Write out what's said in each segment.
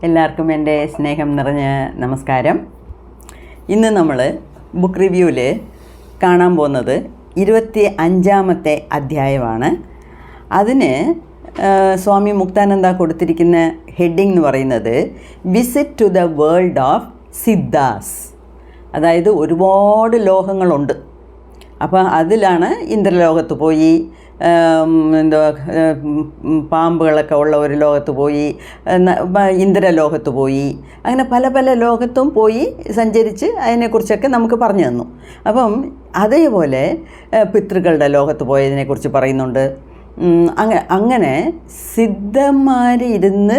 എല്ലാവർക്കും എൻ്റെ സ്നേഹം നിറഞ്ഞ നമസ്കാരം. ഇന്ന് നമ്മൾ ബുക്ക് റിവ്യൂവിൽ കാണാൻ പോകുന്നത് 25-ാമത്തെ അധ്യായമാണ്. അതിന് സ്വാമി മുക്താനന്ദ കൊടുത്തിരിക്കുന്ന ഹെഡിങ് എന്ന് പറയുന്നത് visit to the world of Siddhas. അതായത് ഒരുപാട് ലോകങ്ങളുണ്ട്. അപ്പോൾ അതിലാണ് ഇന്ദ്രലോകത്ത് പോയി, പാമ്പുകളൊക്കെ ഉള്ള ഒരു ലോകത്ത് പോയി, ഇന്ദ്രലോകത്ത് പോയി, അങ്ങനെ പല പല ലോകത്തും പോയി സഞ്ചരിച്ച് അതിനെക്കുറിച്ചൊക്കെ നമുക്ക് പറഞ്ഞു തന്നു. അപ്പം അതേപോലെ പിതൃകളുടെ ലോകത്ത് പോയതിനെക്കുറിച്ച് പറയുന്നുണ്ട്. അങ്ങനെ സിദ്ധന്മാരിരുന്ന്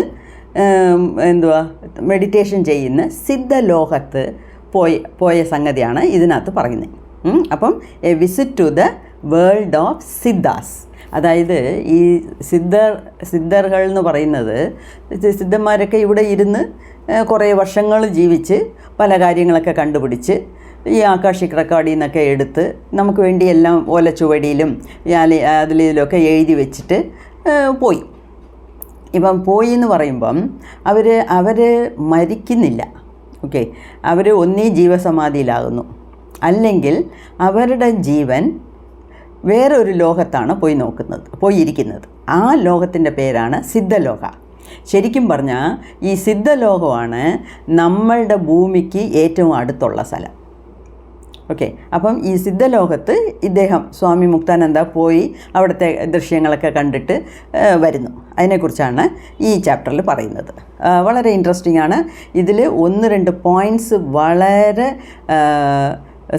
മെഡിറ്റേഷൻ ചെയ്യുന്ന സിദ്ധലോകത്ത് പോയ സംഗതിയാണ് ഇതിനകത്ത് പറയുന്നത്. അപ്പം a visit to the world of Siddhas. അതായത് ഈ സിദ്ധர்கள் എന്ന് പറയുന്നത് സിദ്ധന്മാരൊക്കെ ഇവിടെ ഇരുന്ന് കുറേ വർഷങ്ങൾ ജീവിച്ച് പല കാര്യങ്ങളൊക്കെ കണ്ടുപിടിച്ച് ഈ ആകാശിക് റെക്കോർഡിൽ നിന്നൊക്കെ എടുത്ത് നമുക്ക് വേണ്ടി എല്ലാം ഓലച്ചുവടിയിലും അതിലൊക്കെ എഴുതി വെച്ചിട്ട് പോയി. ഇപ്പം പോയി എന്ന് പറയുമ്പം അവർ മരിക്കുന്നില്ല. ഓക്കെ, അവർ ഒന്നീ ജീവസമാധിയിലാകുന്നു, അല്ലെങ്കിൽ അവരുടെ ജീവൻ വേറൊരു ലോകത്താണ് പോയിരിക്കുന്നത്. ആ ലോകത്തിൻ്റെ പേരാണ് സിദ്ധലോക. ശരിക്കും പറഞ്ഞാൽ ഈ സിദ്ധലോകമാണ് നമ്മളുടെ ഭൂമിക്ക് ഏറ്റവും അടുത്തുള്ള സ്ഥലം. ഓക്കെ, അപ്പം ഈ സിദ്ധലോകത്ത് ഇദ്ദേഹം സ്വാമി മുക്താനന്ദ പോയി അവിടുത്തെ ദൃശ്യങ്ങളൊക്കെ കണ്ടിട്ട് വരുന്നു. അതിനെക്കുറിച്ചാണ് ഈ ചാപ്റ്ററിൽ പറയുന്നത്. വളരെ ഇൻട്രസ്റ്റിംഗ് ആണ്. ഇതിൽ 1-2 പോയിൻറ്റ്സ് വളരെ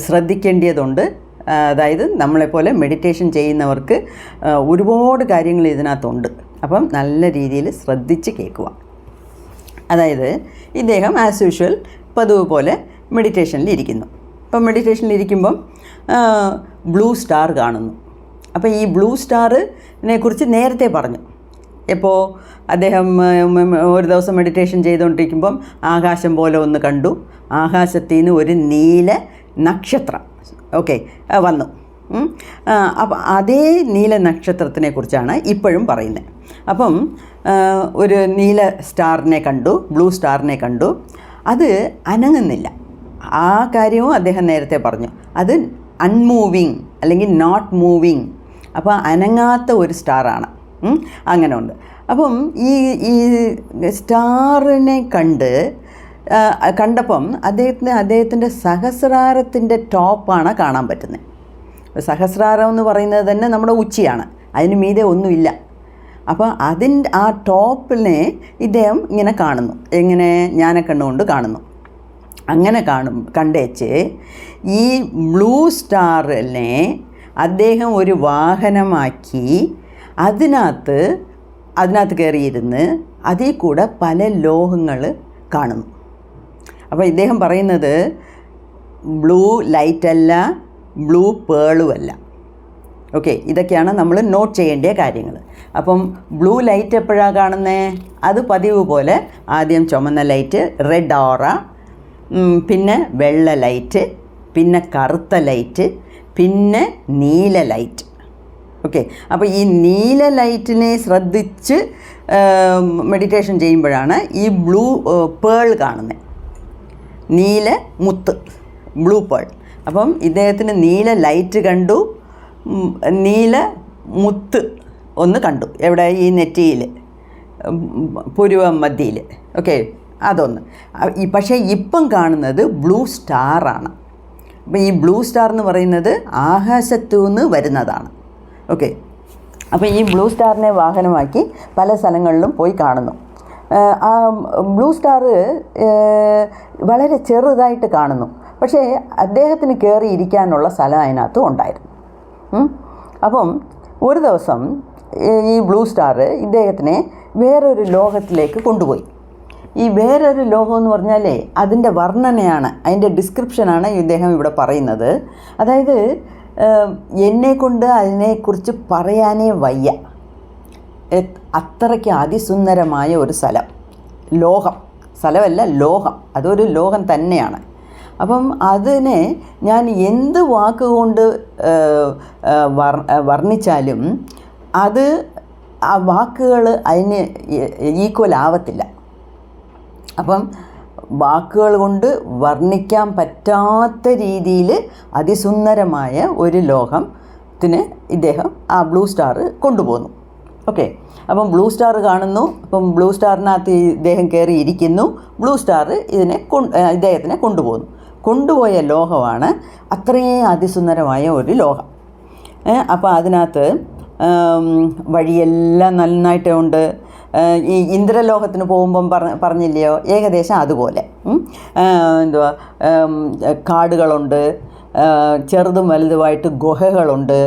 ശ്രദ്ധിക്കേണ്ടതുണ്ട്. അതായത് നമ്മളെപ്പോലെ മെഡിറ്റേഷൻ ചെയ്യുന്നവർക്ക് ഒരുപാട് കാര്യങ്ങൾ ഇതിനകത്തുണ്ട്. അപ്പം നല്ല രീതിയിൽ ശ്രദ്ധിച്ച് കേൾക്കുക. അതായത് ഇദ്ദേഹം ആസ് യൂഷ്വൽ പതിവ് പോലെ മെഡിറ്റേഷനിലിരിക്കുന്നു. അപ്പം മെഡിറ്റേഷനിലിരിക്കുമ്പം ബ്ലൂ സ്റ്റാർ കാണുന്നു. അപ്പോൾ ഈ ബ്ലൂ സ്റ്റാറിനെ കുറിച്ച് നേരത്തെ പറഞ്ഞു. എപ്പോൾ അദ്ദേഹം ഒരു ദിവസം മെഡിറ്റേഷൻ ചെയ്തുകൊണ്ടിരിക്കുമ്പം ആകാശം പോലെ ഒന്ന് കണ്ടു. ആകാശത്തിൽ നിന്ന് ഒരു നീല നക്ഷത്രം വന്നു. അപ്പം അതേ നീല നക്ഷത്രത്തിനെ കുറിച്ചാണ് ഇപ്പോഴും പറയുന്നത്. അപ്പം ഒരു നീല സ്റ്റാറിനെ കണ്ടു, ബ്ലൂ സ്റ്റാറിനെ കണ്ടു. അത് അനങ്ങുന്നില്ല. ആ കാര്യവും അദ്ദേഹം നേരത്തെ പറഞ്ഞു. അത് അൺമൂവിങ് അല്ലെങ്കിൽ നോട്ട് മൂവിങ്. അപ്പോൾ അനങ്ങാത്ത ഒരു സ്റ്റാറാണ്. അങ്ങനെ ഉണ്ട്. അപ്പം ഈ സ്റ്റാറിനെ കണ്ടപ്പം അദ്ദേഹത്തിൻ്റെ സഹസ്രാരത്തിൻ്റെ ടോപ്പാണ് കാണാൻ പറ്റുന്നത്. സഹസ്രാരം എന്ന് പറയുന്നത് തന്നെ നമ്മുടെ ഉച്ചിയാണ്, അതിന് മീതെ ഒന്നുമില്ല. അപ്പോൾ ആ ടോപ്പിനെ ഇദ്ദേഹം ഇങ്ങനെ കാണുന്നു. എങ്ങനെ? ജ്ഞാനക്കണ്ണുകൊണ്ട് കാണുന്നു. അങ്ങനെ കണ്ടേച്ച് ഈ ബ്ലൂ സ്റ്റാറിനെ അദ്ദേഹം ഒരു വാഹനമാക്കി അതിനകത്ത് കയറിയിരുന്ന് അതിൽ കൂടെ പല ലോകങ്ങൾ കാണുന്നു. അപ്പോൾ ഇദ്ദേഹം പറയുന്നത് ബ്ലൂ ലൈറ്റല്ല, ബ്ലൂ പേളുമല്ല. ഓക്കെ, ഇതൊക്കെയാണ് നമ്മൾ നോട്ട് ചെയ്യേണ്ട കാര്യങ്ങൾ. അപ്പം ബ്ലൂ ലൈറ്റ് എപ്പോഴാണ് കാണുന്നത്? അത് പതിവ് പോലെ ആദ്യം ചുമന്ന ലൈറ്റ്, റെഡ് ഓറ, പിന്നെ വെള്ള ലൈറ്റ്, പിന്നെ കറുത്ത ലൈറ്റ്, പിന്നെ നീല ലൈറ്റ്. ഓക്കെ, അപ്പോൾ ഈ നീല ലൈറ്റിനെ ശ്രദ്ധിച്ച് മെഡിറ്റേഷൻ ചെയ്യുമ്പോഴാണ് ഈ ബ്ലൂ പേൾ കാണുന്നത്. നീല മുത്ത്, ബ്ലൂ പേൾ. അപ്പം ഇദ്ദേഹത്തിന് നീല ലൈറ്റ് കണ്ടു, നീല മുത്ത് ഒന്ന് കണ്ടു. എവിടെ? ഈ നെറ്റിയിൽ, പുരുവ മധ്യയിൽ. ഓക്കെ, അതൊന്ന്. പക്ഷേ ഇപ്പം കാണുന്നത് ബ്ലൂ സ്റ്റാറാണ്. അപ്പം ഈ ബ്ലൂ സ്റ്റാർ എന്ന് പറയുന്നത് ആകാശത്തു നിന്ന് വരുന്നതാണ്. ഓക്കെ, അപ്പോൾ ഈ ബ്ലൂ സ്റ്റാറിനെ വാഹനമാക്കി പല സ്ഥലങ്ങളിലും പോയി കാണുന്നു. ആ ബ്ലൂ സ്റ്റാർ വളരെ ചെറുതായിട്ട് കാണുന്നു. പക്ഷേ അദ്ദേഹത്തിന് കയറി ഇരിക്കാനുള്ള സ്ഥലം അതിനകത്തും ഉണ്ടായിരുന്നു. അപ്പം ഒരു ദിവസം ഈ ബ്ലൂ സ്റ്റാർ ഇദ്ദേഹത്തിനെ വേറൊരു ലോകത്തിലേക്ക് കൊണ്ടുപോയി. ഈ വേറൊരു ലോകം എന്ന് പറഞ്ഞാലേ അതിൻ്റെ വർണ്ണനയാണ്, അതിൻ്റെ ഡിസ്ക്രിപ്ഷനാണ് ഇദ്ദേഹം ഇവിടെ പറയുന്നത്. അതായത് എന്നെക്കൊണ്ട് അതിനെക്കുറിച്ച് പറയാനേ വയ്യ. അത്രയ്ക്ക് അതിസുന്ദരമായ ഒരു ലോകം, സ്ഥലമല്ല ലോകം, അതൊരു ലോകം തന്നെയാണ്. അപ്പം അതിനെ ഞാൻ എന്ത് വാക്കുകൊണ്ട് വർണ്ണിച്ചാലും ആ വാക്കുകൾ അതിന് ഈക്വൽ ആവത്തില്ല. അപ്പം വാക്കുകൾ കൊണ്ട് വർണ്ണിക്കാൻ പറ്റാത്ത രീതിയിൽ അതിസുന്ദരമായ ഒരു ലോകത്തിന് ഇദ്ദേഹം ആ ബ്ലൂ സ്റ്റാർ കൊണ്ടുപോകുന്നു. ഓക്കെ, അപ്പം ബ്ലൂ സ്റ്റാർ കാണുന്നു. അപ്പം ബ്ലൂ സ്റ്റാറിനകത്ത് ഇദ്ദേഹം കയറി ഇരിക്കുന്നു. ബ്ലൂ സ്റ്റാർ ഇദ്ദേഹത്തിനെ കൊണ്ടുപോകുന്നു. കൊണ്ടുപോയ ലോകമാണ് അത്രയും അതിസുന്ദരമായ ഒരു ലോകം. അപ്പോൾ അതിനകത്ത് വഴിയെല്ലാം നന്നായിട്ടുണ്ട്. ഈ ഇന്ദ്രലോകത്തിന് പോകുമ്പം പറഞ്ഞില്ലയോ, ഏകദേശം അതുപോലെ എന്തുവാ, കാടുകളുണ്ട്, ചെറുതും വലുതുമായിട്ട് ഗുഹകളുണ്ട്,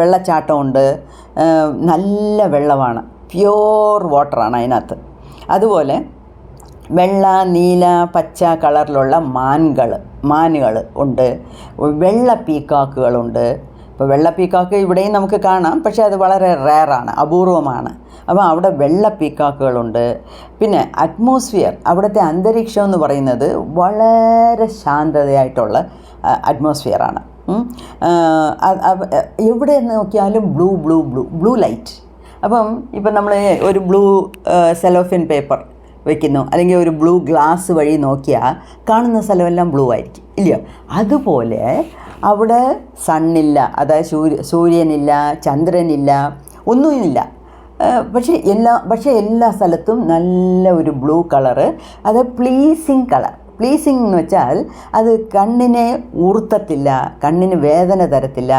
വെള്ളച്ചാട്ടമുണ്ട്, നല്ല വെള്ളമാണ്, പ്യോർ വാട്ടറാണ് അതിനകത്ത്. അതുപോലെ വെള്ള, നീല, പച്ച കളറിലുള്ള മാനുകൾ ഉണ്ട്, വെള്ള പീക്കോക്കുകളുണ്ട്. ഇപ്പോൾ വെള്ള പീക്കോക്ക് ഇവിടെയും നമുക്ക് കാണാം, പക്ഷേ അത് വളരെ റെയറാണ്, അപൂർവമാണ്. അപ്പോൾ അവിടെ വെള്ള പീക്കോക്കുകളുണ്ട്. പിന്നെ അറ്റ്മോസ്ഫിയർ, അവിടുത്തെ അന്തരീക്ഷം എന്ന് പറയുന്നത് വളരെ ശാന്തതയായിട്ടുള്ള അറ്റ്മോസ്ഫിയറാണ്. എവിടെ നോക്കിയാലും ബ്ലൂ ലൈറ്റ്. അപ്പം ഇപ്പം നമ്മൾ ഒരു ബ്ലൂ സെലോഫിൻ പേപ്പർ വയ്ക്കുന്നു, അല്ലെങ്കിൽ ഒരു ബ്ലൂ ഗ്ലാസ് വഴി നോക്കിയാൽ കാണുന്ന സ്ഥലമെല്ലാം ബ്ലൂ ആയിരിക്കും, ഇല്ലയോ? അതുപോലെ അവിടെ സണ്ണില്ല, അതായത് സൂര്യനില്ല, ചന്ദ്രനില്ല, ഒന്നുമില്ല. പക്ഷേ എല്ലാ സ്ഥലത്തും നല്ല ഒരു ബ്ലൂ കളറ്. അത് പ്ലീസിങ് കളർ. പ്ലീസിങ് എന്ന് വെച്ചാൽ അത് കണ്ണിനെ ഊർത്തത്തില്ല, കണ്ണിന് വേദന തരത്തില്ല.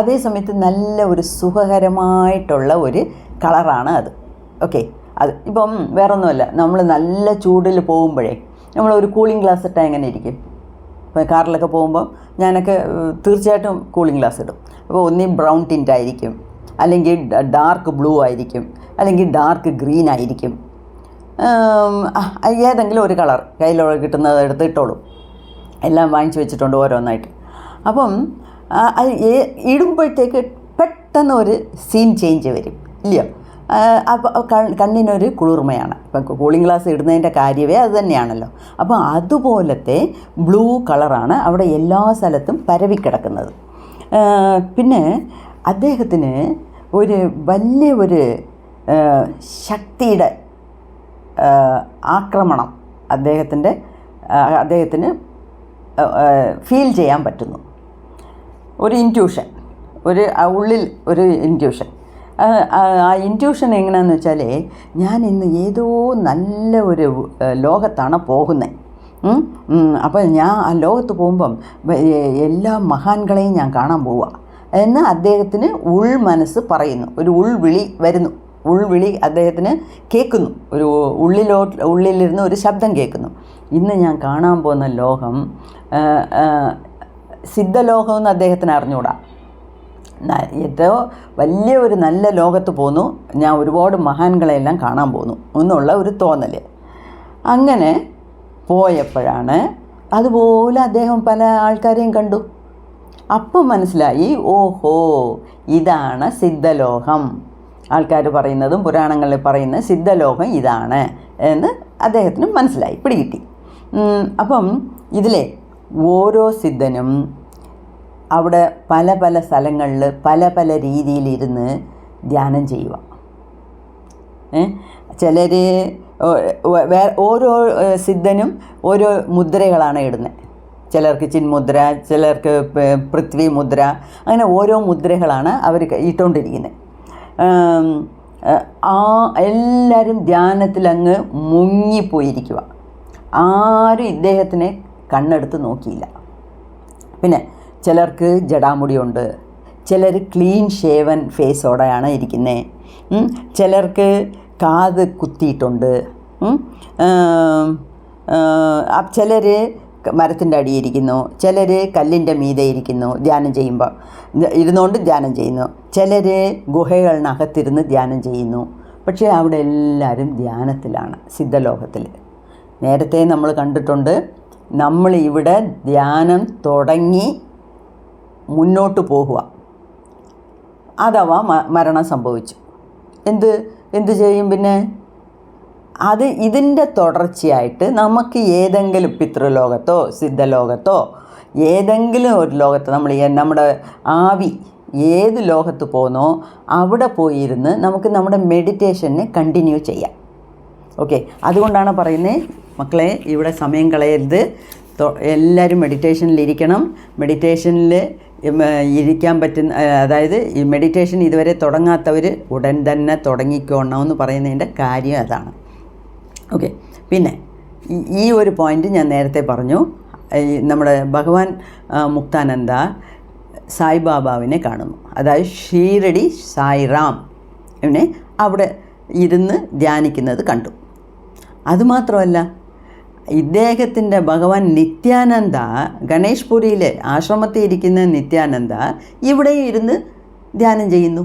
അതേസമയത്ത് നല്ല ഒരു സുഖകരമായിട്ടുള്ള ഒരു കളറാണ് അത്. ഓക്കെ, അത് ഇപ്പം വേറൊന്നുമല്ല, നമ്മൾ നല്ല ചൂടിൽ പോകുമ്പോഴേ നമ്മളൊരു കൂളിംഗ് ഗ്ലാസ് ഇട്ടാൽ എങ്ങനെ ഇരിക്കും? ഇപ്പോൾ കാറിലൊക്കെ പോകുമ്പോൾ ഞാനൊക്കെ തീർച്ചയായിട്ടും കൂളിംഗ് ഗ്ലാസ് ഇടും. അപ്പോൾ ഒന്നീ ബ്രൗൺ ടിൻ്റ് ആയിരിക്കും, അല്ലെങ്കിൽ ഡാർക്ക് ബ്ലൂ ആയിരിക്കും, അല്ലെങ്കിൽ ഡാർക്ക് ഗ്രീൻ ആയിരിക്കും. ഏതെങ്കിലും ഒരു കളർ കയ്യിൽ കിട്ടുന്നത് എടുത്ത് ഇട്ടോളും. എല്ലാം വാങ്ങിച്ച് വെച്ചിട്ടുണ്ട് ഓരോന്നായിട്ട്. അപ്പം അത് ഇടുമ്പോഴത്തേക്ക് പെട്ടെന്ന് ഒരു സീൻ ചേഞ്ച് വരും, ഇല്ലയോ? അപ്പോൾ കണ്ണിനൊരു കുളിർമയാണ്. ഇപ്പം കൂളിംഗ് ഗ്ലാസ് ഇടുന്നതിൻ്റെ കാര്യമേ അത് തന്നെയാണല്ലോ. അപ്പോൾ അതുപോലത്തെ ബ്ലൂ കളറാണ് അവിടെ എല്ലാ സ്ഥലത്തും പരവിക്കിടക്കുന്നത്. പിന്നെ അദ്ദേഹത്തിന് വലിയൊരു ശക്തിയുടെ ആക്രമണം അദ്ദേഹത്തിന് ഫീൽ ചെയ്യാൻ പറ്റുന്നു. ഒരു ഇൻറ്റ്യൂഷൻ, ഉള്ളിൽ ഒരു ഇൻറ്റ്യൂഷൻ. ആ ഇൻറ്റ്യൂഷൻ എങ്ങനെയാണെന്ന് വെച്ചാൽ, ഞാൻ ഇന്ന് ഏതോ നല്ല ഒരു ലോകത്താണ് പോകുന്നത്. അപ്പോൾ ഞാൻ ആ ലോകത്ത് പോകുമ്പം എല്ലാ മഹാന്കളെയും ഞാൻ കാണാൻ പോവുക എന്ന് അദ്ദേഹത്തിന് മനസ്സ് പറയുന്നു. ഒരു ഉൾവിളി വരുന്നു. ഉൾവിളി അദ്ദേഹത്തിന് കേൾക്കുന്നു. ഉള്ളിലിരുന്ന് ഒരു ശബ്ദം കേൾക്കുന്നു. ഇന്ന് ഞാൻ കാണാൻ പോകുന്ന ലോകം സിദ്ധലോകമെന്ന് അദ്ദേഹത്തിന് അറിഞ്ഞുകൂടാ. ഏതോ വലിയ ഒരു നല്ല ലോകത്ത് പോന്നു, ഞാൻ ഒരുപാട് മഹാന്കളെല്ലാം കാണാൻ പോന്നു എന്നുള്ള ഒരു തോന്നൽ. അങ്ങനെ പോയപ്പോഴാണ് അതുപോലെ അദ്ദേഹം പല ആൾക്കാരെയും കണ്ടു. അപ്പം മനസ്സിലായി, ഓഹോ, ഇതാണ് സിദ്ധലോകം. ആൾക്കാർ പറയുന്നതും പുരാണങ്ങളിൽ പറയുന്ന സിദ്ധലോകം ഇതാണ് എന്ന് അദ്ദേഹത്തിന് മനസ്സിലായി, പിടികിട്ടി. അപ്പം ഇതിലെ ഓരോ സിദ്ധനും അവിടെ പല പല സ്ഥലങ്ങളിൽ പല രീതിയിലിരുന്ന് ധ്യാനം ചെയ്യുക. ചിലർ ഓരോ സിദ്ധനും ഓരോ മുദ്രകളാണ് ഇടുന്നത്. ചിലർക്ക് ചിന്മുദ്ര, ചിലർക്ക് പൃഥ്വി മുദ്ര, അങ്ങനെ ഓരോ മുദ്രകളാണ് അവർ ഇട്ടുകൊണ്ടിരിക്കുന്നത്. എല്ലാവരും ധ്യാനത്തിലങ്ങ് മുങ്ങിപ്പോയിരിക്കുക. ആരും ഇദ്ദേഹത്തിനെ കണ്ണെടുത്ത് നോക്കിയില്ല. പിന്നെ ചിലർക്ക് ജടാമുടിയുണ്ട്, ചിലർ ക്ലീൻ ഷേവൻ ഫേസോടെയാണ് ഇരിക്കുന്നത്, ചിലർക്ക് കാത് കുത്തിയിട്ടുണ്ട്, ചിലർ മരത്തിൻ്റെ അടിയിരിക്കുന്നു, ചിലർ കല്ലിൻ്റെ മീതെ ഇരിക്കുന്നു ധ്യാനം ചെയ്യുമ്പോൾ, ഇരുന്നുകൊണ്ട് ധ്യാനം ചെയ്യുന്നു, ചിലർ ഗുഹകളിനകത്തിരുന്ന് ധ്യാനം ചെയ്യുന്നു. പക്ഷേ അവിടെ എല്ലാവരും ധ്യാനത്തിലാണ് സിദ്ധലോകത്തിൽ. നേരത്തെ നമ്മൾ കണ്ടിട്ടുണ്ട്, നമ്മൾ ഇവിടെ ധ്യാനം തുടങ്ങി മുന്നോട്ട് പോകുക, അഥവാ മരണം സംഭവിച്ചു, എന്ത് ചെയ്യും? പിന്നെ ഇതിൻ്റെ തുടർച്ചയായിട്ട് നമുക്ക് ഏതെങ്കിലും പിതൃലോകത്തോ സിദ്ധലോകത്തോ ഏതെങ്കിലും ഒരു ലോകത്ത് നമ്മുടെ ആവി ഏത് ലോകത്ത് പോകുന്നോ അവിടെ പോയിരുന്ന് നമുക്ക് നമ്മുടെ മെഡിറ്റേഷനെ കണ്ടിന്യൂ ചെയ്യാം. ഓക്കെ, അതുകൊണ്ടാണ് പറയുന്നത് മക്കളെ ഇവിടെ സമയം കളയരുത്, എല്ലാവരും മെഡിറ്റേഷനിലിരിക്കണം. മെഡിറ്റേഷനിൽ ഇരിക്കാൻ പറ്റുന്ന, അതായത് ഈ മെഡിറ്റേഷൻ ഇതുവരെ തുടങ്ങാത്തവർ ഉടൻ തന്നെ തുടങ്ങിക്കോണമെന്ന് പറയുന്നതിൻ്റെ കാര്യം അതാണ്. ഓക്കെ, പിന്നെ ഈ ഒരു പോയിൻ്റ് ഞാൻ നേരത്തെ പറഞ്ഞു. നമ്മുടെ ഭഗവാൻ മുക്താനന്ദ സായിബാബാവിനെ കാണുന്നു, അതായത് ഷീരടി സായിറാം ഇവനെ അവിടെ ഇരുന്ന് ധ്യാനിക്കുന്നത് കണ്ടു. അതുമാത്രമല്ല, ഇദ്ദേഹത്തിൻ്റെ ഭഗവാൻ നിത്യാനന്ദ, ഗണേഷ്പുരിയിലെ ആശ്രമത്തിൽ ഇരിക്കുന്ന നിത്യാനന്ദ ഇവിടെ ഇരുന്ന് ധ്യാനം ചെയ്യുന്നു.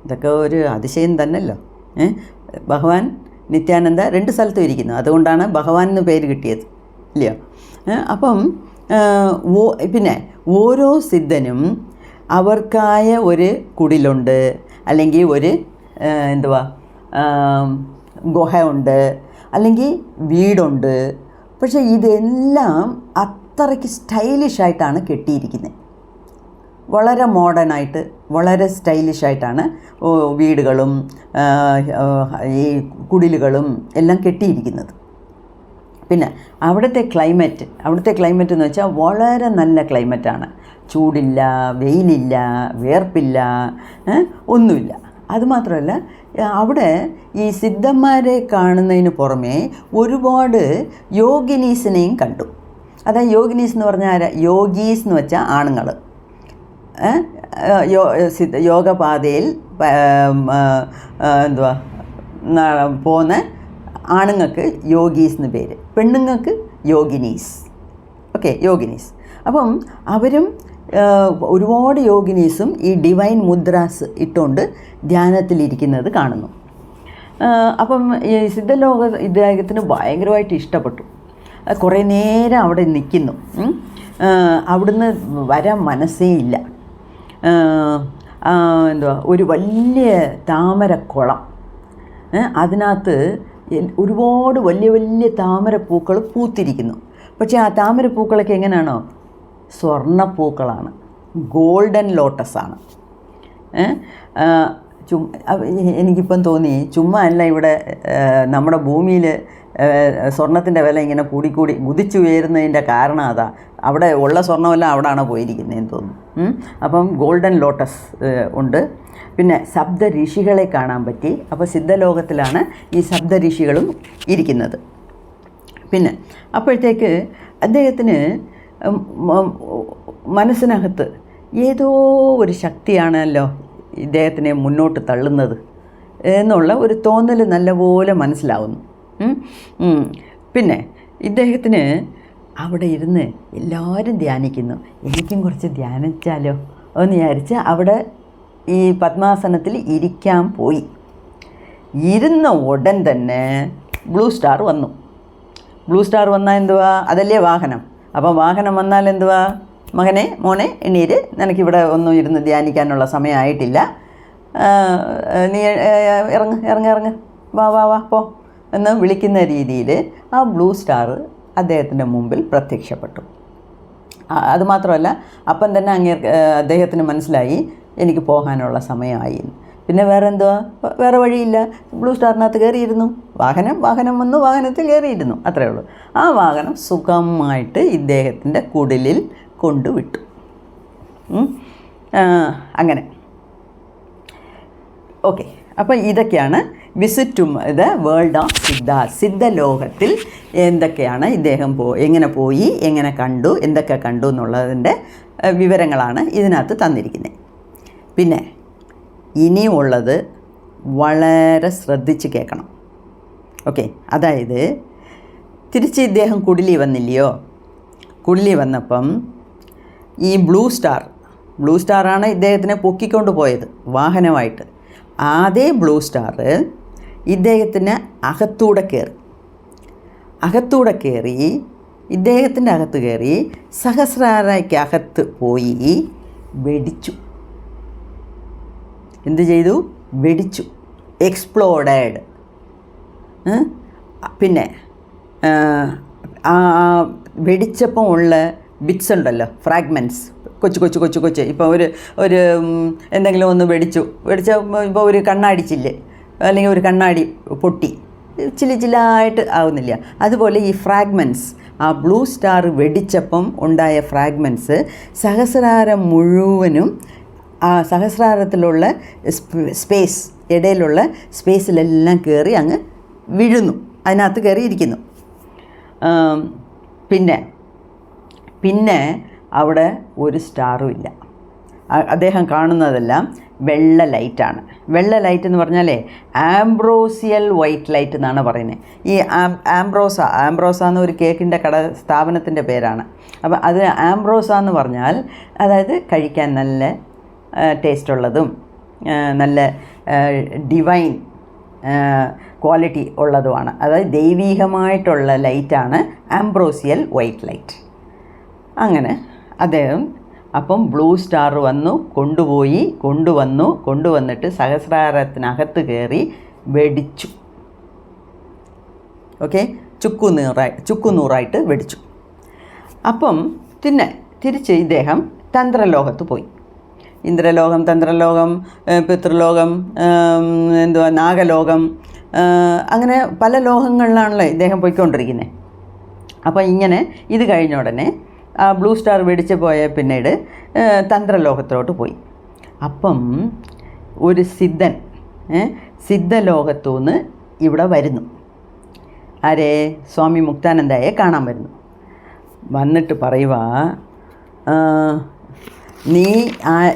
ഇതൊക്കെ ഒരു അതിശയം തന്നെയല്ലോ. ഭഗവാൻ നിത്യാനന്ദ 2 സ്ഥലത്തും ഇരിക്കുന്നു, അതുകൊണ്ടാണ് ഭഗവാൻ എന്ന് പേര് കിട്ടിയത്, ഇല്ലയോ? അപ്പം പിന്നെ ഓരോ സിദ്ധനും അവർക്കായ ഒരു കുടിലുണ്ട്, അല്ലെങ്കിൽ ഒരു ഗുഹ ഉണ്ട്, അല്ലെങ്കിൽ വീടുണ്ട്. പക്ഷേ ഇതെല്ലാം അത്രയ്ക്ക് സ്റ്റൈലിഷായിട്ടാണ് കെട്ടിയിരിക്കുന്നത്. വളരെ മോഡേണായിട്ട്, വളരെ സ്റ്റൈലിഷായിട്ടാണ് വീടുകളും ഈ കുടിലുകളും എല്ലാം കെട്ടിയിരിക്കുന്നത്. പിന്നെ അവിടുത്തെ ക്ലൈമറ്റ് എന്ന് വെച്ചാൽ വളരെ നല്ല ക്ലൈമറ്റാണ്. ചൂടില്ല, വെയിലില്ല, വേർപ്പില്ല, ഒന്നുമില്ല. അതുമാത്രമല്ല, അവിടെ ഈ സിദ്ധന്മാരെ കാണുന്നതിന് പുറമേ ഒരുപാട് യോഗീനീസിനെയും കണ്ടു. അതായത് യോഗീനീസ് എന്ന് പറഞ്ഞാൽ ആരാ? യോഗീസ് എന്ന് വെച്ചാൽ ആണുങ്ങൾ. യോഗപാതയിൽ പോകുന്ന ആണുങ്ങൾക്ക് യോഗീസ് എന്ന് പേര്, പെണ്ണുങ്ങൾക്ക് യോഗിനീസ്. ഓക്കെ, യോഗിനീസ്. അപ്പം അവരും ഒരുപാട് യോഗിനീസും ഈ ഡിവൈൻ മുദ്രാസ് ഇട്ടുകൊണ്ട് ധ്യാനത്തിലിരിക്കുന്നത് കാണുന്നു. അപ്പം ഈ സിദ്ധലോക ഇദ്ദേഹത്തിന് ഭയങ്കരമായിട്ട് ഇഷ്ടപ്പെട്ടു. കുറേ നേരം അവിടെ നിൽക്കുന്നു. അവിടുന്ന് വരാൻ മനസ്സേ ഇല്ല. ഒരു വലിയ താമരക്കുളം, അതിനകത്ത് ഒരുപാട് വലിയ വലിയ താമരപ്പൂക്കൾ പൂത്തിരിക്കുന്നു. പക്ഷേ ആ താമരപ്പൂക്കളൊക്കെ എങ്ങനെയാണോ? സ്വർണ്ണപ്പൂക്കളാണ്, ഗോൾഡൻ ലോട്ടസാണ്. എനിക്കിപ്പം തോന്നി, ചുമ്മാ അല്ല ഇവിടെ നമ്മുടെ ഭൂമിയിൽ സ്വർണത്തിൻ്റെ വില ഇങ്ങനെ കൂടിക്കൂടി കുതിച്ചു ഉയരുന്നതിൻ്റെ കാരണം അതാ. അവിടെ ഉള്ള സ്വർണ്ണമെല്ലാം അവിടെയാണ് പോയിരിക്കുന്നതെന്ന് തോന്നുന്നു. അപ്പം ഗോൾഡൻ ലോട്ടസ് ഉണ്ട്. പിന്നെ സപ്ത ഋഷികളെ കാണാൻ പറ്റി. അപ്പോൾ സിദ്ധലോകത്തിലാണ് ഈ സപ്ത ഋഷികളും ഇരിക്കുന്നത്. പിന്നെ അപ്പോഴത്തേക്ക് അദ്ദേഹത്തിന് മനസ്സിനകത്ത് ഏതോ ഒരു ശക്തിയാണല്ലോ ഇദ്ദേഹത്തിനെ മുന്നോട്ട് തള്ളുന്നത് എന്നുള്ള ഒരു തോന്നൽ നല്ലപോലെ മനസ്സിലാവുന്നു. പിന്നെ ഇദ്ദേഹത്തിന് അവിടെ ഇരുന്ന് എല്ലാവരും ധ്യാനിക്കുന്നു, എനിക്കും കുറച്ച് ധ്യാനിച്ചാലോ എന്ന് വിചാരിച്ച് അവിടെ ഈ പത്മാസനത്തിൽ ഇരിക്കാൻ പോയി. ഇരുന്ന ഉടൻ തന്നെ ബ്ലൂ സ്റ്റാർ വന്നു. ബ്ലൂ സ്റ്റാർ വന്നാൽ എന്തുവാ? അതല്ലേ വാഹനം. അപ്പം വാഹനം വന്നാൽ എന്തുവാ? മോനെ എണ്ണീര്, നിനക്കിവിടെ ഒന്നും ഇരുന്ന് ധ്യാനിക്കാനുള്ള സമയമായിട്ടില്ല, നീ ഇറങ്ങ് വാ പോ എന്ന് വിളിക്കുന്ന രീതിയിൽ ആ ബ്ലൂ സ്റ്റാർ അദ്ദേഹത്തിൻ്റെ മുമ്പിൽ പ്രത്യക്ഷപ്പെട്ടു. അതുമാത്രമല്ല, അപ്പം തന്നെ അദ്ദേഹത്തിന് മനസ്സിലായി എനിക്ക് പോകാനുള്ള സമയമായി. പിന്നെ വേറെ വഴിയില്ല. ബ്ലൂ സ്റ്റാറിനകത്ത് കയറിയിരുന്നു. വാഹനം വന്നു, വാഹനത്തിൽ കയറിയിരുന്നു, അത്രയേ ഉള്ളൂ. ആ വാഹനം സുഖമായിട്ട് ഇദ്ദേഹത്തിൻ്റെ കുടിലിൽ കൊണ്ടുവിട്ടു. അങ്ങനെ ഓക്കെ. അപ്പോൾ ഇതൊക്കെയാണ് visit to the world of സിദ്ധലോകത്തിൽ എന്തൊക്കെയാണ് ഇദ്ദേഹം എങ്ങനെ പോയി, എങ്ങനെ കണ്ടു, എന്തൊക്കെ കണ്ടു എന്നുള്ളതിൻ്റെ വിവരങ്ങളാണ് ഇതിനകത്ത് തന്നിരിക്കുന്നത്. പിന്നെ ഇനിയുള്ളത് വളരെ ശ്രദ്ധിച്ച് കേൾക്കണം. ഓക്കെ, അതായത് തിരിച്ച് ഇദ്ദേഹം കുടിലി വന്നില്ലയോ? കുടിലി വന്നപ്പം ഈ ബ്ലൂ സ്റ്റാറാണ് ഇദ്ദേഹത്തിനെ പൊക്കിക്കൊണ്ട് പോയത് വാഹനമായിട്ട്. അതേ ബ്ലൂ സ്റ്റാർ ഇദ്ദേഹത്തിന് അകത്തൂടെ കയറി ഇദ്ദേഹത്തിൻ്റെ അകത്ത് കയറി സഹസ്രാരയ്ക്ക് അകത്ത് പോയി വെടിച്ചു. എന്ത് ചെയ്തു? വെടിച്ചു. എക്സ്പ്ലോഡഡ്. പിന്നെ വെടിച്ചപ്പം ഉള്ള ബിറ്റ്സ് ഉണ്ടല്ലോ, ഫ്രാഗ്മെൻറ്റ്സ്, കൊച്ചു ഇപ്പോൾ ഒരു എന്തെങ്കിലും ഒന്ന് വെടിച്ച ഇപ്പോൾ ഒരു കണ്ണടിച്ചില്ലേ, അല്ലെങ്കിൽ ഒരു കണ്ണാടി പൊട്ടി ചിലായിട്ട് ആവുന്നില്ല. അതുപോലെ ഈ ഫ്രാഗ്മെൻറ്റ്സ്, ആ ബ്ലൂ സ്റ്റാർ വെടിച്ചപ്പം ഉണ്ടായ ഫ്രാഗ്മെൻറ്റ്സ് സഹസ്രാരം മുഴുവനും ആ സഹസ്രാരത്തിലുള്ള സ്പേസ്, ഇടയിലുള്ള സ്പേസിലെല്ലാം കയറി അങ്ങ് വീഴുന്നു, അതിനകത്ത് കയറിയിരിക്കുന്നു. പിന്നെ അവിടെ ഒരു സ്റ്റാറും ഇല്ല. അദ്ദേഹം കാണുന്നതെല്ലാം വെള്ള ലൈറ്റാണ്. വെള്ള ലൈറ്റ് എന്ന് പറഞ്ഞാലേ ആംബ്രോസിയൽ വൈറ്റ് ലൈറ്റ് എന്നാണ് പറയുന്നത്. ഈ ആംബ്രോസ എന്നൊരു കേക്കിൻ്റെ സ്ഥാപനത്തിൻ്റെ പേരാണ്. അപ്പോൾ അത് ആംബ്രോസ എന്ന് പറഞ്ഞാൽ അതായത് കഴിക്കാൻ നല്ല ടേസ്റ്റുള്ളതും നല്ല ഡിവൈൻ ക്വാളിറ്റി ഉള്ളതുമാണ്. അതായത് ദൈവീകമായിട്ടുള്ള ലൈറ്റാണ് ആംബ്രോസിയൽ വൈറ്റ് ലൈറ്റ്. അങ്ങനെ അദ്ദേഹം അപ്പം ബ്ലൂ സ്റ്റാർ കൊണ്ടുവന്നിട്ട് സഹസ്രാരത്തിനകത്ത് കയറി വെടിച്ചു. ഓക്കെ, ചുക്കുനൂറായിട്ട് വെടിച്ചു. അപ്പം പിന്നെ തിരിച്ച് ഇദ്ദേഹം തന്ത്രലോകത്ത് പോയി. ഇന്ദ്രലോകം, തന്ത്രലോകം, പിതൃലോകം, നാഗലോകം, അങ്ങനെ പല ലോകങ്ങളിലാണല്ലോ ഇദ്ദേഹം പോയിക്കൊണ്ടിരിക്കുന്നത്. അപ്പോൾ ഇങ്ങനെ ഇത് കഴിഞ്ഞ ഉടനെ ആ ബ്ലൂ സ്റ്റാർ വെടിച്ച് പോയ പിന്നീട് തന്ത്രലോകത്തിലോട്ട് പോയി. അപ്പം ഒരു സിദ്ധലോകത്തു നിന്ന് ഇവിടെ വരുന്നു. ആരെ? സ്വാമി മുക്താനന്ദയെ കാണാൻ വരുന്നു. വന്നിട്ട് പറയുക, നീ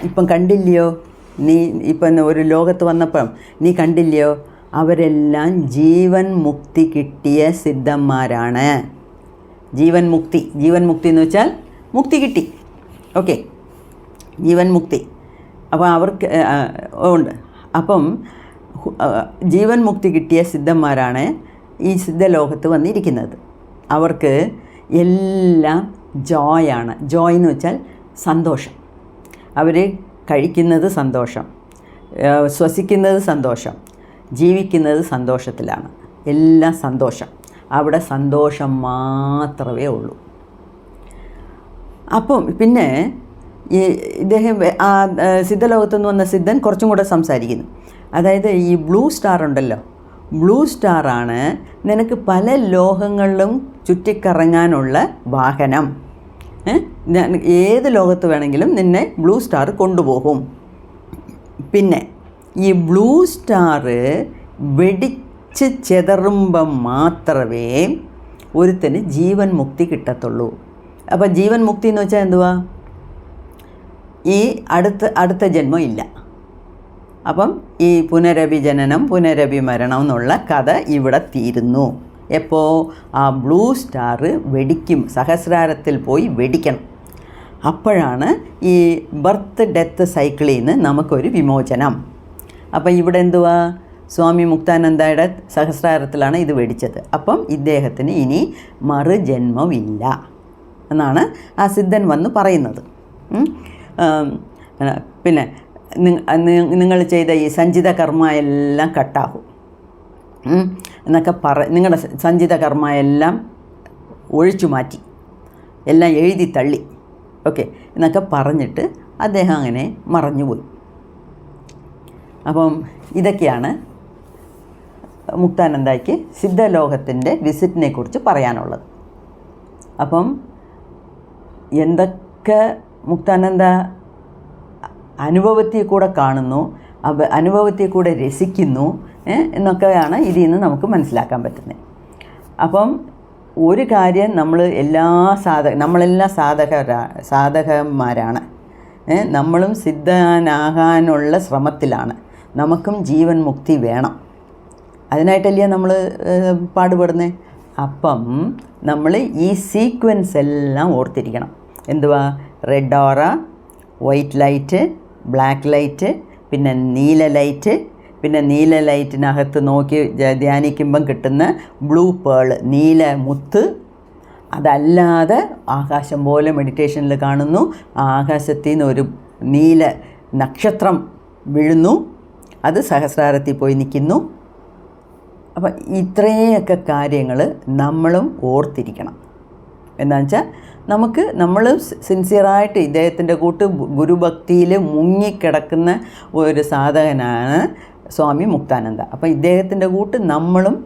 ഇപ്പം കണ്ടില്ലയോ, നീ ഇപ്പം ഒരു ലോകത്ത് വന്നപ്പം നീ കണ്ടില്ലയോ, അവരെല്ലാം ജീവൻ മുക്തി കിട്ടിയ സിദ്ധന്മാരാണ്. ജീവൻ മുക്തി എന്ന് വെച്ചാൽ മുക്തി കിട്ടി. ഓക്കെ, ജീവൻ മുക്തി. അപ്പോൾ അവർക്ക് ഉണ്ട്. അപ്പം ജീവൻ മുക്തി കിട്ടിയ സിദ്ധന്മാരാണ് ഈ സിദ്ധലോകത്ത് വന്നിരിക്കുന്നത്. അവർക്ക് എല്ലാം ജോയാണ്. ജോയ് എന്ന് വെച്ചാൽ സന്തോഷം. അവർ കഴിക്കുന്നത് സന്തോഷം, ശ്വസിക്കുന്നത് സന്തോഷം, ജീവിക്കുന്നത് സന്തോഷത്തിലാണ്. എല്ലാം സന്തോഷം. അവിടെ സന്തോഷം മാത്രമേ ഉള്ളൂ. അപ്പം പിന്നെ ഈ ഇദ്ദേഹം ആ സിദ്ധലോകത്തു നിന്ന് വന്ന സിദ്ധൻ കുറച്ചും കൂടെ സംസാരിക്കുന്നു. അതായത് ഈ ബ്ലൂ സ്റ്റാർ ഉണ്ടല്ലോ, ബ്ലൂ സ്റ്റാറാണ് നിനക്ക് പല ലോകങ്ങളിലും ചുറ്റിക്കറങ്ങാനുള്ള വാഹനം. ഏത് ലോകത്ത് വേണമെങ്കിലും നിന്നെ ബ്ലൂ സ്റ്റാർ കൊണ്ടുപോകും. പിന്നെ ഈ ബ്ലൂ സ്റ്റാർ ചെതറുമ്പം മാത്രമേ ഒരുത്തന് ജീവൻ മുക്തി കിട്ടത്തുള്ളൂ. അപ്പോൾ ജീവൻ മുക്തി എന്ന് വെച്ചാൽ എന്തുവാ? ഈ അടുത്ത ജന്മം ഇല്ല. അപ്പം ഈ പുനരഭി ജനനം പുനരഭി മരണം എന്നുള്ള കഥ ഇവിടെ തീരുന്നു. എപ്പോൾ? ആ ബ്ലൂ സ്റ്റാർ വെടിക്കും, സഹസ്രാരത്തിൽ പോയി വെടിക്കണം. അപ്പോഴാണ് ഈ ബർത്ത് ഡെത്ത് സൈക്കിളിൽ നിന്ന് നമുക്കൊരു വിമോചനം. അപ്പം ഇവിടെ എന്തുവാ? സ്വാമി മുക്താനന്ദയുടെ സഹസ്രാരത്തിലാണ് ഇത് വെടിച്ചത്. അപ്പം ഇദ്ദേഹത്തിന് ഇനി മറുജന്മമില്ല എന്നാണ് ആ സിദ്ധൻ വന്ന് പറയുന്നത്. പിന്നെ നിങ്ങൾ ചെയ്ത ഈ സഞ്ചിത കർമ്മ എല്ലാം കട്ടാകും എന്നൊക്കെ നിങ്ങളുടെ സഞ്ചിത കർമ്മ എല്ലാം ഒഴിച്ചു മാറ്റി, എല്ലാം എഴുതി തള്ളി, ഓക്കെ എന്നൊക്കെ പറഞ്ഞിട്ട് അദ്ദേഹം അങ്ങനെ മറഞ്ഞുപോയി. അപ്പം ഇതൊക്കെയാണ് മുക്താനന്ദയ്ക്ക് സിദ്ധലോകത്തിൻ്റെ വിസിറ്റിനെ കുറിച്ച് പറയാനുള്ളത്. അപ്പം എന്തൊക്കെ മുക്താനന്ദ അനുഭവത്തിൽ കൂടെ കാണുന്നു, അനുഭവത്തിൽ കൂടെ രസിക്കുന്നു എന്നൊക്കെയാണ് ഇതിൽ നിന്ന് നമുക്ക് മനസ്സിലാക്കാൻ പറ്റുന്നത്. അപ്പം ഒരു കാര്യം നമ്മളെല്ലാം സാധകന്മാരാണ്. നമ്മളും സിദ്ധനാകാനുള്ള ശ്രമത്തിലാണ്. നമുക്കും ജീവൻ മുക്തി വേണം. അതിനായിട്ടല്ലേ നമ്മൾ പാടുപെടുന്നത്. അപ്പം നമ്മൾ ഈ സീക്വൻസ് എല്ലാം ഓർത്തിരിക്കണം. എന്തുവാ? റെഡ് ഓറ, വൈറ്റ് ലൈറ്റ്, ബ്ലാക്ക് ലൈറ്റ്, പിന്നെ നീല ലൈറ്റ്, പിന്നെ നീല ലൈറ്റിനകത്ത് നോക്കി ധ്യാനിക്കുമ്പം കിട്ടുന്ന ബ്ലൂ പേൾ, നീല മുത്ത്. അതല്ലാതെ ആകാശം പോലെ മെഡിറ്റേഷനിൽ കാണുന്നു, ആകാശത്തിൽ നിന്ന് ഒരു നീല നക്ഷത്രം വീഴുന്നു, അത് സഹസ്രാരത്തിൽ പോയി നിൽക്കുന്നു. അപ്പം ഇത്രയൊക്കെ കാര്യങ്ങൾ നമ്മളും ഓർത്തിരിക്കണം. എന്താണെന്ന് വെച്ചാൽ നമ്മൾ സിൻസിയറായിട്ട് ഇദ്ദേഹത്തിൻ്റെ കൂട്ട് ഗുരുഭക്തിയിൽ മുങ്ങിക്കിടക്കുന്ന ഒരു സാധകനാണ് സ്വാമി മുക്താനന്ദ. അപ്പോൾ ഇദ്ദേഹത്തിൻ്റെ കൂട്ട് നമ്മളും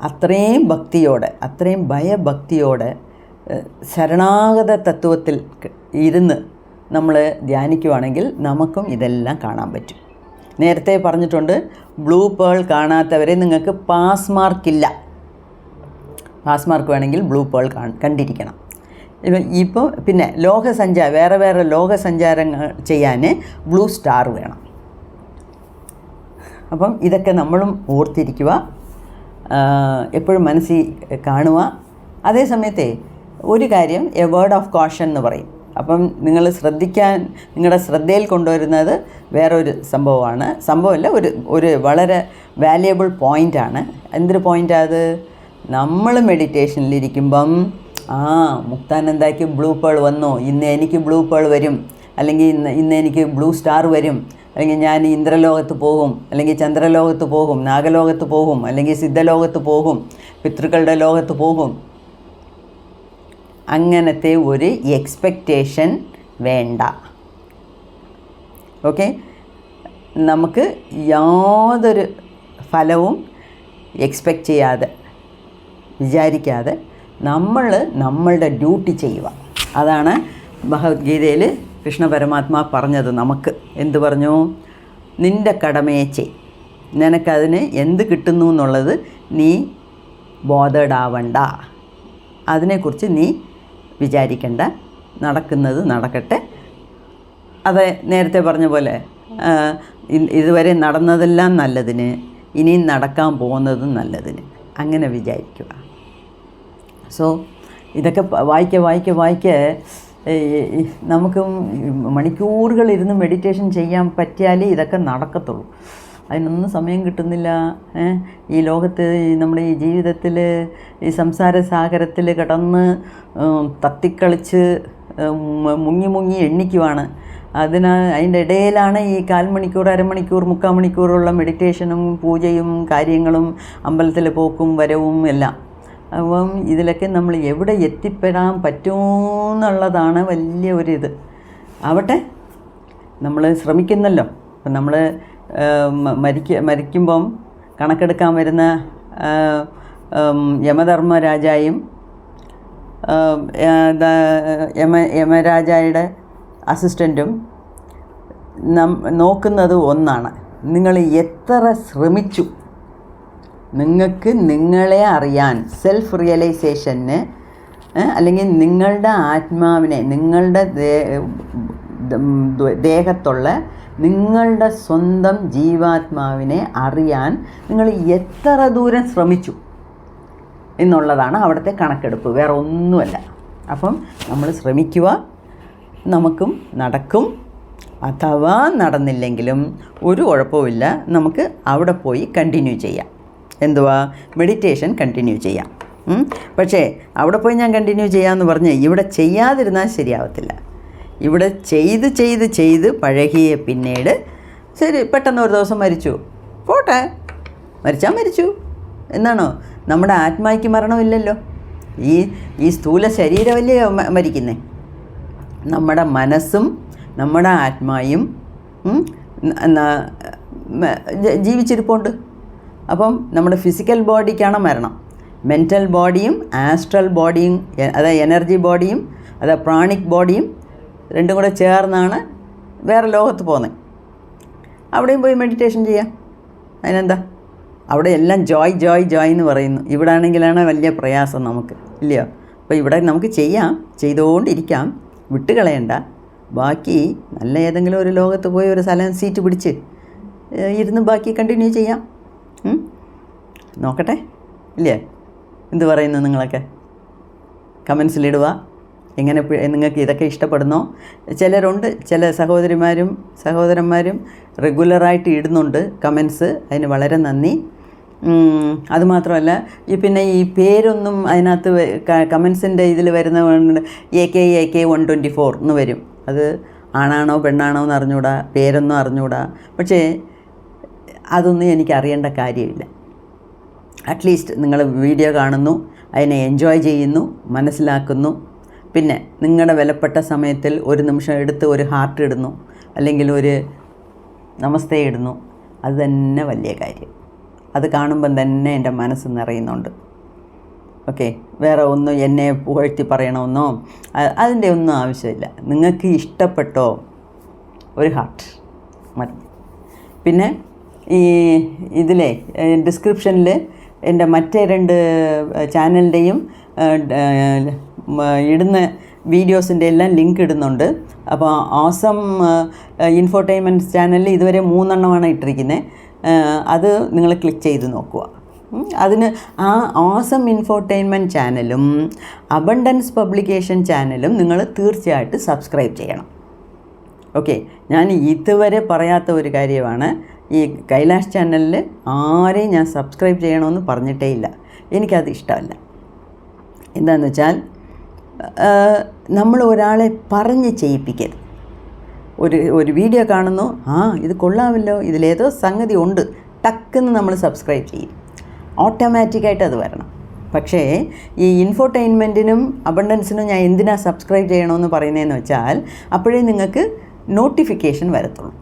അത്രയും ഭക്തിയോടെ, അത്രയും ഭയഭക്തിയോടെ ശരണാഗത തത്വത്തിൽ ഇരുന്ന് നമ്മൾ ധ്യാനിക്കുവാണെങ്കിൽ നമുക്കും ഇതെല്ലാം കാണാൻ പറ്റും. നേരത്തെ പറഞ്ഞിട്ടുണ്ട്, ബ്ലൂ പേൾ കാണാത്തവരെ നിങ്ങൾക്ക് പാസ് മാർക്കില്ല. പാസ് മാർക്ക് വേണമെങ്കിൽ ബ്ലൂ പേൾ കണ്ടിരിക്കണം. ഇപ്പോൾ പിന്നെ വേറെ വേറെ ലോകസഞ്ചാരങ്ങൾ ചെയ്യാൻ ബ്ലൂ സ്റ്റാർ വേണം. അപ്പം ഇതൊക്കെ നമ്മളും ഓർത്തിരിക്കുക, എപ്പോഴും മനസ്സിൽ കാണുക. അതേ സമയത്തെ ഒരു കാര്യം, എ വേർഡ് ഓഫ് കോഷൻ എന്ന് പറയും. അപ്പം നിങ്ങൾ നിങ്ങളുടെ ശ്രദ്ധയിൽ കൊണ്ടുവരുന്നത് വേറൊരു സംഭവമല്ല, ഒരു വളരെ വാല്യുബിൾ പോയിൻ്റാണ്. എന്തൊരു പോയിൻ്റാണ് അത്? നമ്മൾ മെഡിറ്റേഷനിലിരിക്കുമ്പം മുക്താനന്ദയ്ക്ക് ബ്ലൂ പേൾ വന്നു, ഇന്ന് എനിക്ക് ബ്ലൂ പേൾ വരും, അല്ലെങ്കിൽ ഇന്ന് എനിക്ക് ബ്ലൂ സ്റ്റാർ വരും, അല്ലെങ്കിൽ ഞാൻ ഇന്ദ്രലോകത്ത് പോകും, അല്ലെങ്കിൽ ചന്ദ്രലോകത്ത് പോകും, നാഗലോകത്ത് പോകും, അല്ലെങ്കിൽ സിദ്ധലോകത്ത് പോകും, പിതൃക്കളുടെ ലോകത്ത് പോകും. അങ്ങനത്തെ ഒരു എക്സ്പെക്റ്റേഷൻ വേണ്ട. ഓക്കെ, നമുക്ക് യാതൊരു ഫലവും എക്സ്പെക്റ്റ് ചെയ്യാതെ, വിചാരിക്കാതെ നമ്മളുടെ ഡ്യൂട്ടി ചെയ്യുക. അതാണ് ഭഗവത്ഗീതയിൽ കൃഷ്ണ പരമാത്മാ പറഞ്ഞത് നമുക്ക്. എന്തു പറഞ്ഞു? നിൻ്റെ കടമയെ ചെയ്, നിനക്കതിന് എന്ത് കിട്ടുന്നു എന്നുള്ളത് നീ ബോധേഡാവണ്ട, അതിനെക്കുറിച്ച് നീ വിചാരിക്കണ്ട, നടക്കുന്നത് നടക്കട്ടെ. അത് നേരത്തെ പറഞ്ഞ പോലെ ഇതുവരെ നടന്നതെല്ലാം നല്ലതിന്, ഇനിയും നടക്കാൻ പോകുന്നതും നല്ലതിന്, അങ്ങനെ വിചാരിക്കുക. സോ ഇതൊക്കെ വായിക്കെ നമുക്കും മണിക്കൂറുകളിരുന്ന് മെഡിറ്റേഷൻ ചെയ്യാൻ പറ്റിയാലേ ഇതൊക്കെ നടക്കത്തുള്ളൂ. അതിനൊന്നും സമയം കിട്ടുന്നില്ല. ഈ ലോകത്ത്, നമ്മുടെ ഈ ജീവിതത്തിൽ, ഈ സംസാര സാഗരത്തിൽ കിടന്ന് തത്തിക്കളിച്ച് മുങ്ങി എണ്ണിക്കുവാണ്. അതിൻ്റെ ഇടയിലാണ് ഈ 1/4 മണിക്കൂർ, അരമണിക്കൂർ, 3/4 മണിക്കൂറുള്ള മെഡിറ്റേഷനും പൂജയും കാര്യങ്ങളും അമ്പലത്തിൽ പോക്കും വരവും എല്ലാം. അപ്പം ഇതിലൊക്കെ നമ്മൾ എവിടെ എത്തിപ്പെടാൻ പറ്റുമെന്നുള്ളതാണ് വലിയ ഒരിത്. ആവട്ടെ, നമ്മൾ ശ്രമിക്കുന്നല്ലോ. അപ്പം നമ്മൾ മരിക്കുമ്പം കണക്കെടുക്കാൻ വരുന്ന യമധർമ്മരാജായും യമരാജായുടെ അസിസ്റ്റൻറ്റും നോക്കുന്നത് ഒന്നാണ്. നിങ്ങൾ എത്ര ശ്രമിച്ചു, നിങ്ങൾക്ക് നിങ്ങളെ അറിയാൻ, സെൽഫ് റിയലൈസേഷന്, അല്ലെങ്കിൽ നിങ്ങളുടെ ആത്മാവിനെ, നിങ്ങളുടെ ദേഹത്തുള്ള നിങ്ങളുടെ സ്വന്തം ജീവാത്മാവിനെ അറിയാൻ നിങ്ങൾ എത്ര ദൂരം ശ്രമിച്ചു എന്നുള്ളതാണ് അവിടുത്തെ കണക്കെടുപ്പ്, വേറെ ഒന്നുമല്ല. അപ്പം നമ്മൾ ശ്രമിക്കുക, നമുക്കും നടക്കും. അഥവാ നടന്നില്ലെങ്കിലും ഒരു കുഴപ്പമില്ല, നമുക്ക് അവിടെ പോയി കണ്ടിന്യൂ ചെയ്യാം. എന്തുവാ? മെഡിറ്റേഷൻ കണ്ടിന്യൂ ചെയ്യാം. പക്ഷേ അവിടെ പോയി ഞാൻ കണ്ടിന്യൂ ചെയ്യാമെന്ന് പറഞ്ഞ് ഇവിടെ ചെയ്യാതിരുന്നാൽ ശരിയാവത്തില്ല. ഇവിടെ ചെയ്ത് പഴകിയ പിന്നീട് ശരി, പെട്ടെന്ന് ഒരു ദിവസം മരിച്ചു, പോട്ടെ, മരിച്ചു എന്നാണോ? നമ്മുടെ ആത്മായ്ക്ക് മരണമില്ലല്ലോ. ഈ സ്ഥൂല ശരീരമല്ലേ മരിക്കുന്നേ. നമ്മുടെ മനസ്സും നമ്മുടെ ആത്മായും ജീവിച്ചിരിപ്പുണ്ട്. അപ്പം നമ്മുടെ ഫിസിക്കൽ ബോഡിക്കാണ് മരണം. മെൻ്റൽ ബോഡിയും ആസ്ട്രൽ ബോഡിയും, അതായത് എനർജി ബോഡിയും, അതായത് പ്രാണിക് ബോഡിയും രണ്ടും കൂടെ ചേർന്നാണ് വേറെ ലോകത്ത് പോകുന്നത്. അവിടെയും പോയി മെഡിറ്റേഷൻ ചെയ്യാം. അതിനെന്താ? അവിടെ എല്ലാം ജോയ് എന്ന് പറയുന്നു. ഇവിടെ ആണെങ്കിലാണ് വലിയ പ്രയാസം നമുക്ക്, ഇല്ലയോ? അപ്പോൾ ഇവിടെ നമുക്ക് ചെയ്തുകൊണ്ടിരിക്കാം, വിട്ടുകളയണ്ട. ബാക്കി നല്ല ഏതെങ്കിലും ഒരു ലോകത്ത് പോയി ഒരു സീറ്റ് പിടിച്ച് ഇരുന്ന് ബാക്കി കണ്ടിന്യൂ ചെയ്യാം. നോക്കട്ടെ, ഇല്ലേ? എന്ത് പറയുന്നു നിങ്ങളൊക്കെ? കമൻസിലിടുക. എങ്ങനെ നിങ്ങൾക്ക് ഇതൊക്കെ ഇഷ്ടപ്പെടുന്നോ? ചിലരുണ്ട്, ചില സഹോദരന്മാരും റെഗുലറായിട്ട് ഇടുന്നുണ്ട് കമൻസ്. അതിന് വളരെ നന്ദി. അതുമാത്രമല്ല, പിന്നെ ഈ പേരൊന്നും അതിനകത്ത് കമൻസിൻ്റെ ഇതിൽ വരുന്ന AK 124 എന്ന് വരും. അത് ആണാണോ പെണ്ണാണോ എന്ന് അറിഞ്ഞൂടാ, പേരൊന്നും അറിഞ്ഞൂടാ. പക്ഷേ അതൊന്നും എനിക്ക് അറിയേണ്ട കാര്യമില്ല. അറ്റ്ലീസ്റ്റ് നിങ്ങൾ വീഡിയോ കാണുന്നു, അതിനെ എൻജോയ് ചെയ്യുന്നു, മനസ്സിലാക്കുന്നു. പിന്നെ നിങ്ങളുടെ വിലപ്പെട്ട സമയത്തിൽ ഒരു നിമിഷം എടുത്ത് ഒരു ഹാർട്ട് ഇടുന്നു, അല്ലെങ്കിൽ ഒരു നമസ്തേ ഇടുന്നു. അത് തന്നെ വലിയ കാര്യം. അത് കാണുമ്പം തന്നെ എൻ്റെ മനസ്സ് നിറയുന്നുണ്ട്. ഓക്കെ, വേറെ ഒന്നും എന്നെ പുകഴ്ത്തി പറയണമെന്നോ അതിൻ്റെ ഒന്നും ആവശ്യമില്ല. നിങ്ങൾക്ക് ഇഷ്ടപ്പെട്ടോ ഒരു ഹാർട്ട് മതി. പിന്നെ ഈ ഇതിലെ ഡിസ്ക്രിപ്ഷനിൽ എൻ്റെ മറ്റേ 2 ചാനലിൻ്റെയും ഇടുന്ന വീഡിയോസിൻ്റെ എല്ലാം ലിങ്ക് ഇടുന്നുണ്ട്. അപ്പോൾ ഓസം ഇൻഫോർടൈൻമെൻറ്റ് ചാനലിൽ ഇതുവരെ 3 എണ്ണമാണ് ഇട്ടിരിക്കുന്നത്. അത് നിങ്ങൾ ക്ലിക്ക് ചെയ്ത് നോക്കുക. അതിന് ആ ഓസം ഇൻഫോർടൈൻമെൻറ്റ് ചാനലും അബണ്ടൻസ് പബ്ലിക്കേഷൻ ചാനലും നിങ്ങൾ തീർച്ചയായിട്ടും സബ്സ്ക്രൈബ് ചെയ്യണം. ഓക്കെ, ഞാൻ ഇതുവരെ പറയാത്ത ഒരു കാര്യമാണ്, ഈ കൈലാഷ് ചാനലിൽ ആരെയും ഞാൻ സബ്സ്ക്രൈബ് ചെയ്യണമെന്ന് പറഞ്ഞിട്ടേ ഇല്ല. എനിക്കത് ഇഷ്ടമല്ല. എന്താണെന്ന് വെച്ചാൽ നമ്മൾ ഒരാളെ പറഞ്ഞ് ചെയ്യിപ്പിക്കരുത്. ഒരു വീഡിയോ കാണുന്നു, ഇത് കൊള്ളാമല്ലോ, ഇതിലേതോ സംഗതി ഉണ്ട്, ടക്കെന്ന് നമ്മൾ സബ്സ്ക്രൈബ് ചെയ്യും. ഓട്ടോമാറ്റിക്കായിട്ട് അത് വരണം. പക്ഷേ ഈ ഇൻഫോർടൈൻമെൻറ്റിനും അബണ്ടൻസിനും ഞാൻ എന്തിനാ സബ്സ്ക്രൈബ് ചെയ്യണമെന്ന് പറയുന്നതെന്ന് വെച്ചാൽ അപ്പോഴേ നിങ്ങൾക്ക് നോട്ടിഫിക്കേഷൻ വരത്തുള്ളൂ.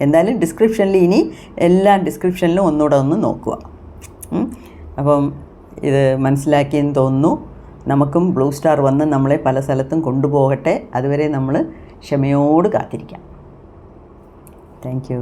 എന്തായാലും ഡിസ്ക്രിപ്ഷനിൽ ഇനി എല്ലാ ഡിസ്ക്രിപ്ഷനിലും ഒന്നുകൂടെ ഒന്ന് നോക്കുക. അപ്പം ഇത് മനസ്സിലാക്കിയെന്ന് തോന്നുന്നു. നമുക്കും ബ്ലൂ സ്റ്റാർ വന്ന് നമ്മളെ പല സ്ഥലത്തും കൊണ്ടുപോകട്ടെ. അതുവരെ നമ്മൾ ക്ഷമയോട് കാത്തിരിക്കാം. Thank you.